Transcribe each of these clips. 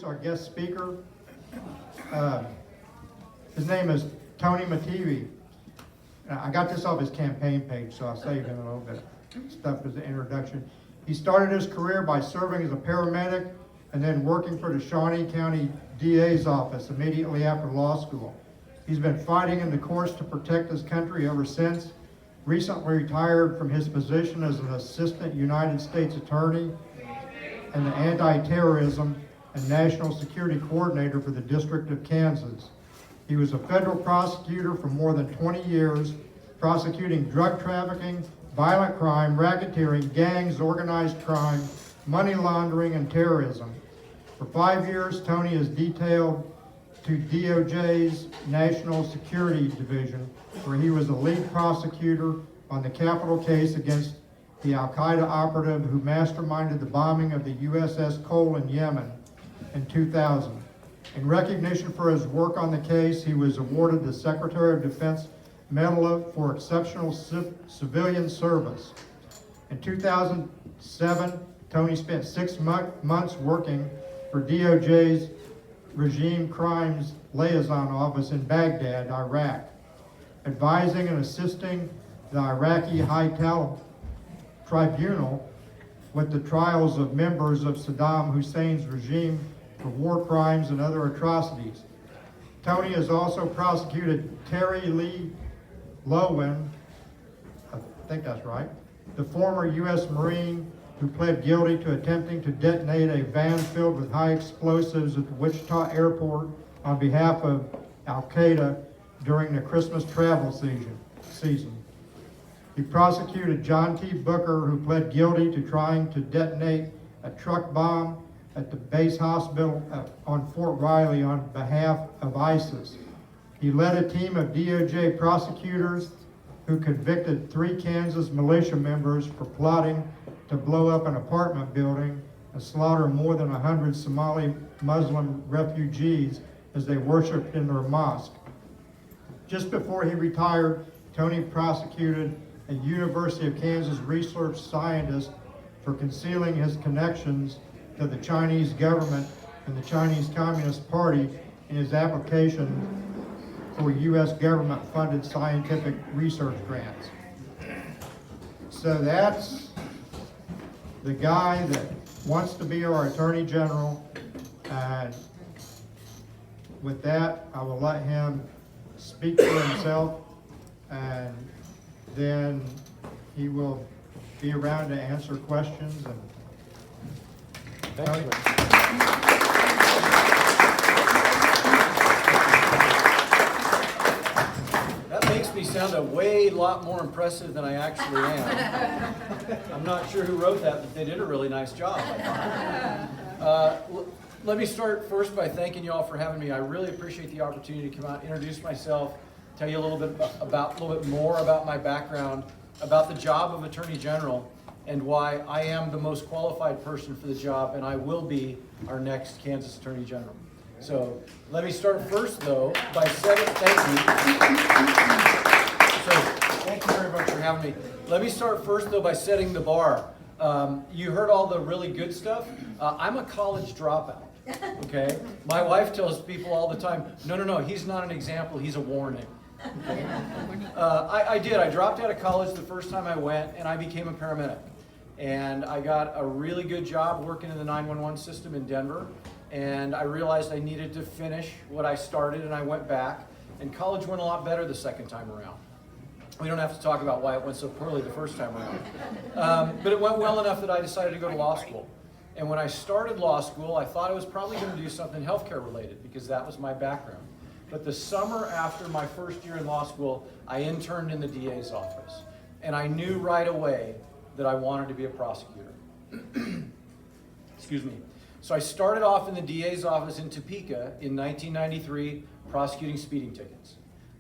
our guest speaker. His name is Tony Mattivi. I got this off his campaign page, so I'll save him a little bit of stuff as an introduction. He started his career by serving as a paramedic and then working for the Shawnee County DA's office immediately after law school. He's been fighting in the courts to protect his country ever since. Recently retired from his position as an assistant United States attorney and the anti-terrorism and national security coordinator for the District of Kansas. He was a federal prosecutor for more than 20 years, prosecuting drug trafficking, violent crime, racketeering, gangs, organized crime, money laundering, and terrorism. For 5 years, Tony is detailed to DOJ's National Security Division, where he was the lead prosecutor on the capital case against the Al-Qaeda operative who masterminded the bombing of the USS Cole in Yemen in 2000. In recognition for his work on the case, he was awarded the Secretary of Defense Medal for Exceptional Civilian Service. In 2007, Tony spent 6 months working for DOJ's Regime Crimes Liaison Office in Baghdad, Iraq, advising and assisting the Iraqi High Tribunal with the trials of members of Saddam Hussein's regime for war crimes and other atrocities. Tony has also prosecuted Terry Lee Lowen, I think that's right, the former U.S. Marine who pled guilty to attempting to detonate a van filled with high explosives at the Wichita airport on behalf of Al-Qaeda during the Christmas travel season. He prosecuted John T. Booker, who pled guilty to trying to detonate a truck bomb at the base hospital on Fort Riley on behalf of ISIS. He led a team of DOJ prosecutors who convicted 3 Kansas militia members for plotting to blow up an apartment building and slaughter more than 100 Somali Muslim refugees as they worshiped in their mosque. Just before he retired, Tony prosecuted a University of Kansas research scientist for concealing his connections to the Chinese government and the Chinese Communist Party in his application for U.S. government-funded scientific research grants. So that's the guy that wants to be our Attorney General, and with that, I will let him speak for himself, and then he will be around to answer questions. And that makes me sound a lot more impressive than I actually am. I'm not sure who wrote that, but they did a really nice job, I thought. Let me start first by thanking you all for having me. I really appreciate the opportunity to come out, introduce myself, tell you a little bit more about my background, about the job of Attorney General, and why I am the most qualified person for the job, and I will be our next Kansas Attorney General. So let me start first, though, by saying thank you. So thank you very much for having me. Let me start first, though, by setting the bar. You heard all the really good stuff. I'm a college dropout. Okay, my wife tells people all the time, no, he's not an example, he's a warning. Okay? I did. I dropped out of college the first time I went, and I became a paramedic. And I got a really good job working in the 911 system in Denver, and I realized I needed to finish what I started, and I went back, and college went a lot better the second time around. We don't have to talk about why it went so poorly the first time around. But it went well enough that I decided to go to law school. And when I started law school, I thought I was probably going to do something healthcare related because that was my background. But the summer after my first year in law school, I interned in the DA's office. And I knew right away that I wanted to be a prosecutor. Excuse me. So I started off in the DA's office in Topeka in 1993, prosecuting speeding tickets.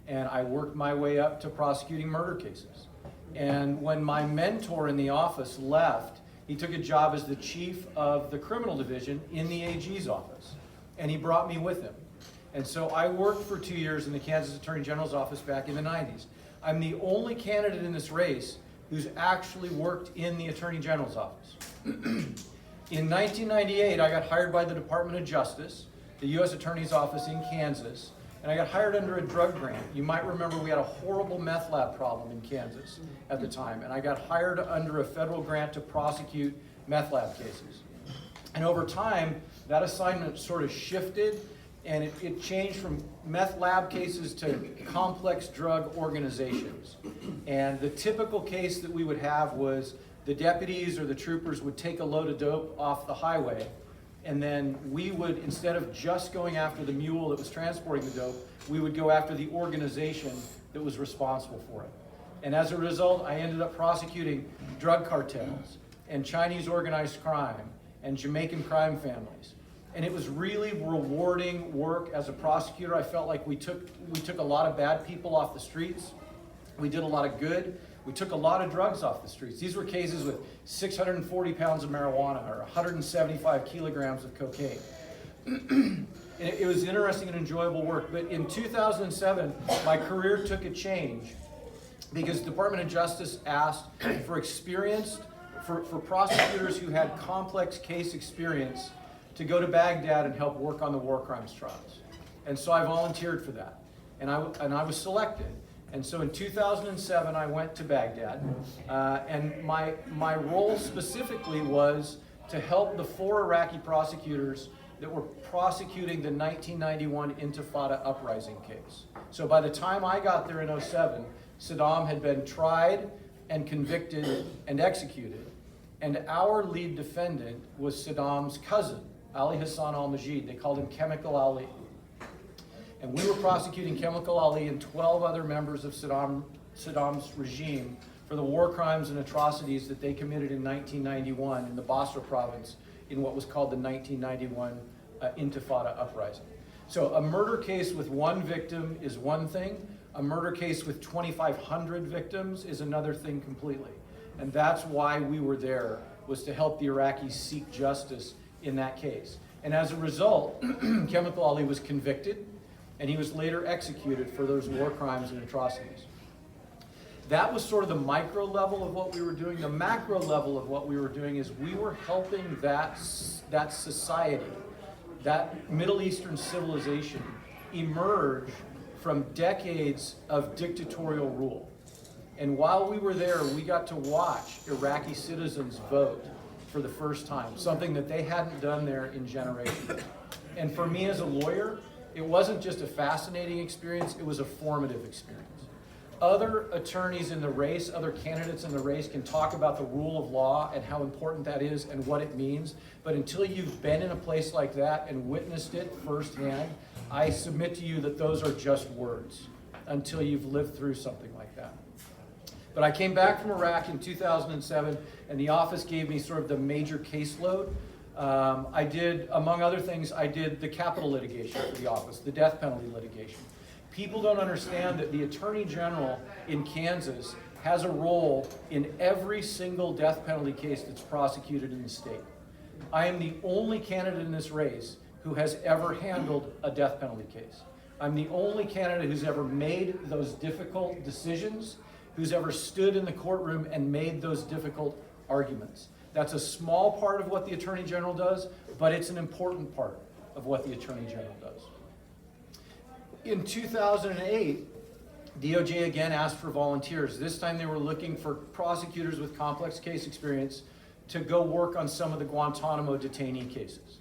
And I worked my way up to prosecuting murder cases. And when my mentor in the office left, he took a job as the chief of the criminal division in the AG's office. And he brought me with him. And so I worked for 2 years in the Kansas Attorney General's office back in the 90s. I'm the only candidate in this race who's actually worked in the Attorney General's office. In 1998, I got hired by the Department of Justice, the U.S. Attorney's Office in Kansas, and I got hired under a drug grant. You might remember we had a horrible meth lab problem in Kansas at the time, and I got hired under a federal grant to prosecute meth lab cases. And over time, that assignment sort of shifted, and it changed from meth lab cases to complex drug organizations. And the typical case that we would have was the deputies or the troopers would take a load of dope off the highway, and then we would, instead of just going after the mule that was transporting the dope, we would go after the organization that was responsible for it. And as a result, I ended up prosecuting drug cartels and Chinese organized crime and Jamaican crime families. And it was really rewarding work as a prosecutor. I felt like we took a lot of bad people off the streets. We did a lot of good. We took a lot of drugs off the streets. These were cases with 640 pounds of marijuana or 175 kilograms of cocaine. And it was interesting and enjoyable work. But in 2007, my career took a change because the Department of Justice asked for for prosecutors who had complex case experience to go to Baghdad and help work on the war crimes trials. And so I volunteered for that. And I was selected. And so in 2007, I went to Baghdad, and my role specifically was to help the 4 Iraqi prosecutors that were prosecuting the 1991 Intifada uprising case. So by the time I got there in 2007, Saddam had been tried and convicted and executed, and our lead defendant was Saddam's cousin, Ali Hassan al-Majid. They called him Chemical Ali. And we were prosecuting Chemical Ali and 12 other members of Saddam's regime for the war crimes and atrocities that they committed in 1991 in the Basra province in what was called the 1991 Intifada uprising. So a murder case with 1 victim is one thing. A murder case with 2,500 victims is another thing completely. And that's why we were there, was to help the Iraqis seek justice in that case. And as a result, Chemical Ali was convicted, and he was later executed for those war crimes and atrocities. That was sort of the micro level of what we were doing. The macro level of what we were doing is we were helping that society, that Middle Eastern civilization, emerge from decades of dictatorial rule. And while we were there, we got to watch Iraqi citizens vote for the first time, something that they hadn't done there in generations. And for me as a lawyer, it wasn't just a fascinating experience, it was a formative experience. Other attorneys in the race, other candidates in the race can talk about the rule of law and how important that is and what it means, but until you've been in a place like that and witnessed it firsthand, I submit to you that those are just words until you've lived through something like that. But I came back from Iraq in 2007, and the office gave me sort of the major caseload. I did, among other things, I did the capital litigation for the office, the death penalty litigation. People don't understand that the Attorney General in Kansas has a role in every single death penalty case that's prosecuted in the state. I am the only candidate in this race who has ever handled a death penalty case. I'm the only candidate who's ever made those difficult decisions, who's ever stood in the courtroom and made those difficult arguments. That's a small part of what the Attorney General does, but it's an important part of what the Attorney General does. In 2008, DOJ again asked for volunteers. This time they were looking for prosecutors with complex case experience to go work on some of the Guantanamo detainee cases.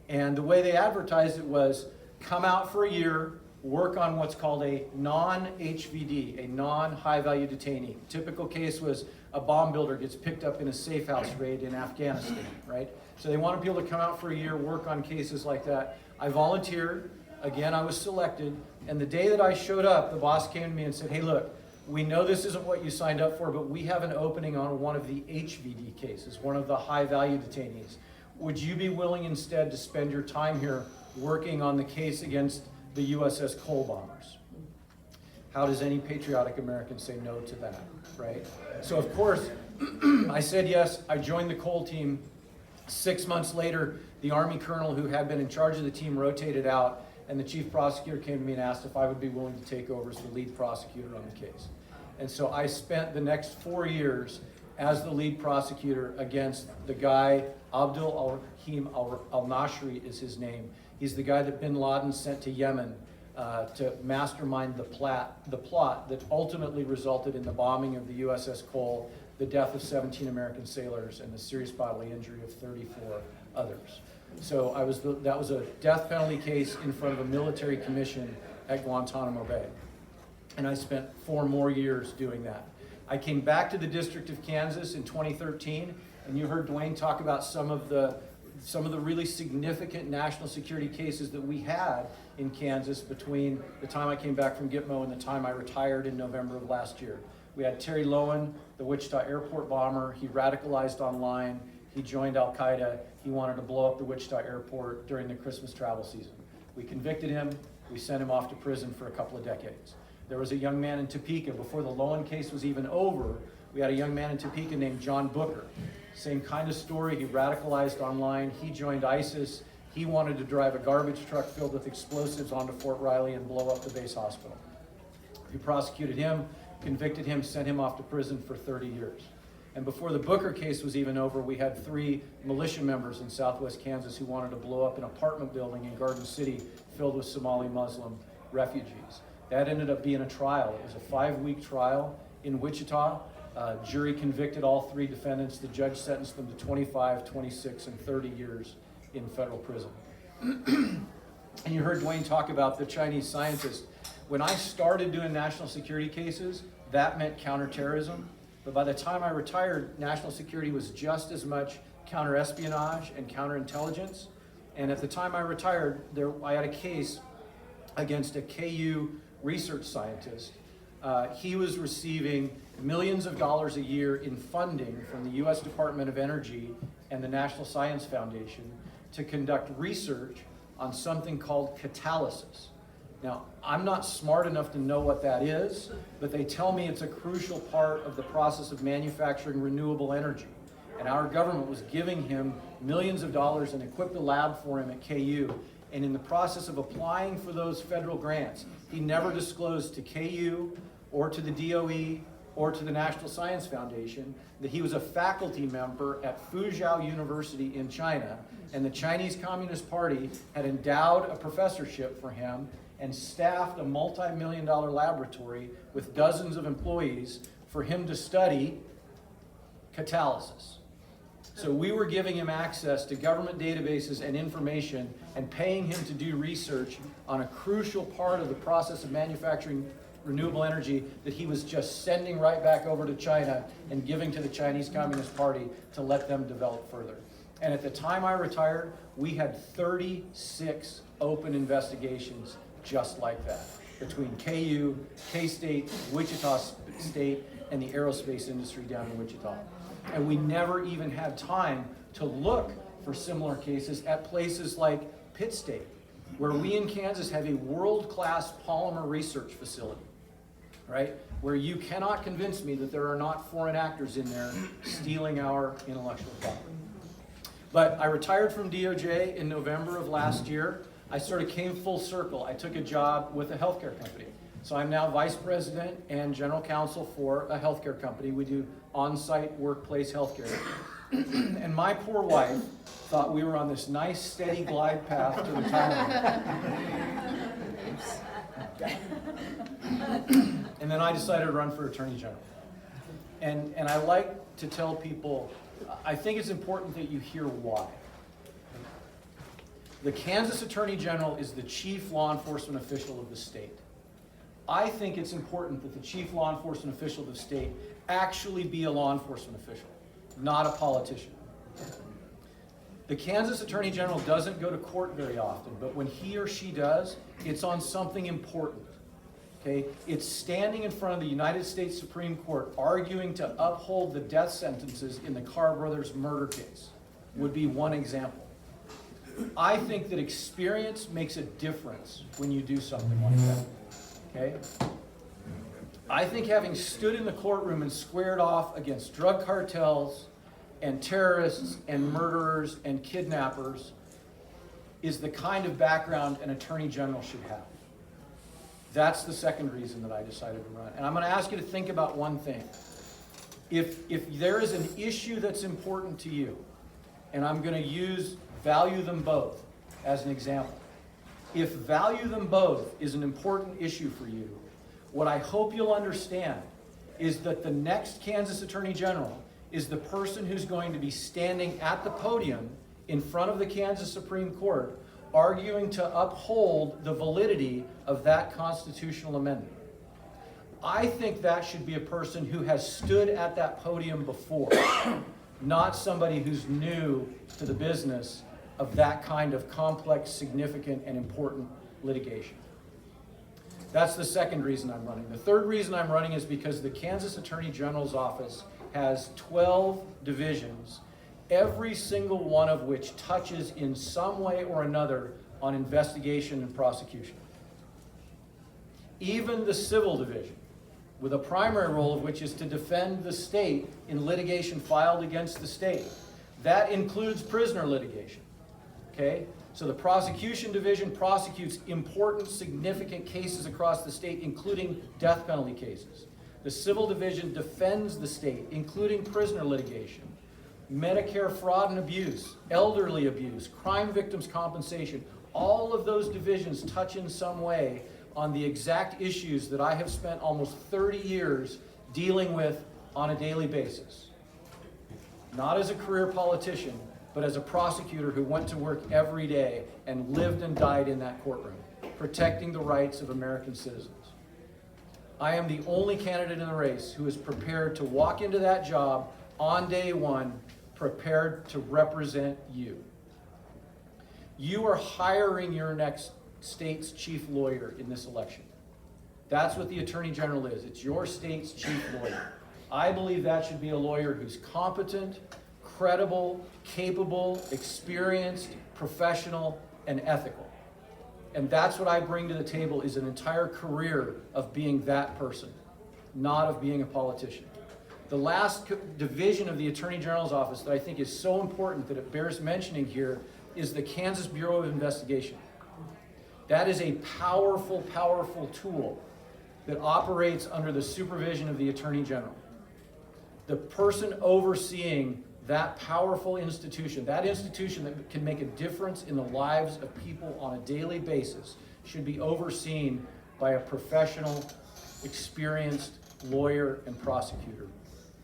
And the way they advertised it was, come out for a year, work on what's called a non-HVD, a non-high-value detainee. Typical case was a bomb builder gets picked up in a safe house raid in Afghanistan, right? So they wanted people to come out for a year, work on cases like that. I volunteered. Again, I was selected. And the day that I showed up, the boss came to me and said, hey, look, we know this isn't what you signed up for, but we have an opening on one of the HVD cases, one of the high-value detainees. Would you be willing instead to spend your time here working on the case against the USS Cole bombers? How does any patriotic American say no to that, right? So of course, I said yes. I joined the Cole team. 6 months later, the Army colonel who had been in charge of the team rotated out, and the chief prosecutor came to me and asked if I would be willing to take over as the lead prosecutor on the case. And so I spent the next 4 years as the lead prosecutor against the guy, Abdul al-Rahim al-Nashri is his name. He's the guy that bin Laden sent to Yemen to mastermind the plot that ultimately resulted in the bombing of the USS Cole, the death of 17 American sailors, and the serious bodily injury of 34 others. So that was a death penalty case in front of a military commission at Guantanamo Bay. And I spent 4 more years doing that. I came back to the District of Kansas in 2013, and you heard Dwayne talk about some of the really significant national security cases that we had in Kansas between the time I came back from Gitmo and the time I retired in November of last year. We had Terry Lowen, the Wichita airport bomber. He radicalized online. He joined Al-Qaeda. He wanted to blow up the Wichita airport during the Christmas travel season. We convicted him. We sent him off to prison for a couple of decades. There was a young man in Topeka, before the Lowen case was even over, we had a young man in Topeka named John Booker. Same kind of story. He radicalized online. He joined ISIS. He wanted to drive a garbage truck filled with explosives onto Fort Riley and blow up the base hospital. We prosecuted him, convicted him, sent him off to prison for 30 years. And before the Booker case was even over, we had 3 militia members in southwest Kansas who wanted to blow up an apartment building in Garden City filled with Somali Muslim refugees. That ended up being a trial. It was a 5-week trial in Wichita. Jury convicted all 3 defendants. The judge sentenced them to 25, 26, and 30 years in federal prison. And you heard Dwayne talk about the Chinese scientist. When I started doing national security cases, that meant counterterrorism. But by the time I retired, national security was just as much counterespionage and counterintelligence. And at the time I retired, I had a case against a KU research scientist. He was receiving millions of dollars a year in funding from the U.S. Department of Energy and the National Science Foundation to conduct research on something called catalysis. Now, I'm not smart enough to know what that is, but they tell me it's a crucial part of the process of manufacturing renewable energy. And our government was giving him millions of dollars and equipped a lab for him at KU. And in the process of applying for those federal grants, he never disclosed to KU or to the DOE or to the National Science Foundation that he was a faculty member at Fuzhou University in China, and the Chinese Communist Party had endowed a professorship for him and staffed a multi-million-dollar laboratory with dozens of employees for him to study catalysis. So we were giving him access to government databases and information and paying him to do research on a crucial part of the process of manufacturing renewable energy that he was just sending right back over to China and giving to the Chinese Communist Party to let them develop further. And at the time I retired, we had 36 open investigations just like that between KU, K-State, Wichita State, and the aerospace industry down in Wichita. And we never even had time to look for similar cases at places like Pitt State, where we in Kansas have a world-class polymer research facility, right? Where you cannot convince me that there are not foreign actors in there stealing our intellectual property. But I retired from DOJ in November of last year. I sort of came full circle. I took a job with a healthcare company. So I'm now vice president and general counsel for a healthcare company. We do on-site workplace healthcare. And my poor wife thought we were on this nice, steady glide path to retirement. And then I decided to run for attorney general. And I like to tell people, I think it's important that you hear why. The Kansas Attorney General is the chief law enforcement official of the state. I think it's important that the chief law enforcement official of the state actually be a law enforcement official, not a politician. The Kansas Attorney General doesn't go to court very often, but when he or she does, it's on something important. Okay? It's standing in front of the United States Supreme Court arguing to uphold the death sentences in the Carr brothers murder case, would be one example. I think that experience makes a difference when you do something like that. Okay? I think having stood in the courtroom and squared off against drug cartels and terrorists and murderers and kidnappers is the kind of background an attorney general should have. That's the second reason that I decided to run. And I'm going to ask you to think about one thing. If there is an issue that's important to you, and I'm going to use value them both as an example. If value them both is an important issue for you, what I hope you'll understand is that the next Kansas Attorney General is the person who's going to be standing at the podium in front of the Kansas Supreme Court arguing to uphold the validity of that constitutional amendment. I think that should be a person who has stood at that podium before, not somebody who's new to the business of that kind of complex, significant, and important litigation. That's the second reason I'm running. The third reason I'm running is because the Kansas Attorney General's office has 12 divisions, every single one of which touches in some way or another on investigation and prosecution. Even the civil division, with a primary role of which is to defend the state in litigation filed against the state. That includes prisoner litigation, okay? So the prosecution division prosecutes important, significant cases across the state, including death penalty cases. The civil division defends the state, including prisoner litigation, Medicare fraud and abuse, elderly abuse, crime victims compensation. All of those divisions touch in some way on the exact issues that I have spent almost 30 years dealing with on a daily basis. Not as a career politician, but as a prosecutor who went to work every day and lived and died in that courtroom, protecting the rights of American citizens. I am the only candidate in the race who is prepared to walk into that job on day one, prepared to represent you. You are hiring your next state's chief lawyer in this election. That's what the Attorney General is. It's your state's chief lawyer. I believe that should be a lawyer who's competent, credible, capable, experienced, professional, and ethical. And that's what I bring to the table, is an entire career of being that person, not of being a politician. The last division of the Attorney General's office that I think is so important that it bears mentioning here is the Kansas Bureau of Investigation. That is a powerful, powerful tool that operates under the supervision of the Attorney General. The person overseeing that powerful institution, that institution that can make a difference in the lives of people on a daily basis, should be overseen by a professional, experienced lawyer and prosecutor,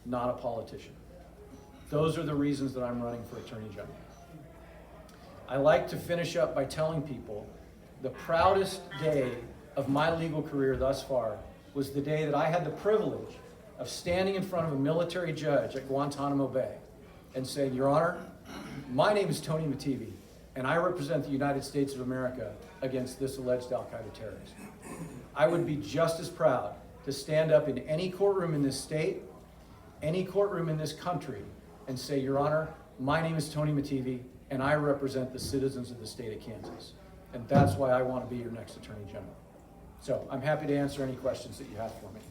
not a politician. Those are the reasons that I'm running for Attorney General. I like to finish up by telling people the proudest day of my legal career thus far was the day that I had the privilege of standing in front of a military judge at Guantanamo Bay and saying, "Your Honor, my name is Tony Mattivi, and I represent the United States of America against this alleged Al-Qaeda terrorist." I would be just as proud to stand up in any courtroom in this state, any courtroom in this country, and say, "Your Honor, my name is Tony Mattivi, and I represent the citizens of the state of Kansas." And that's why I want to be your next Attorney General. So I'm happy to answer any questions that you have for me.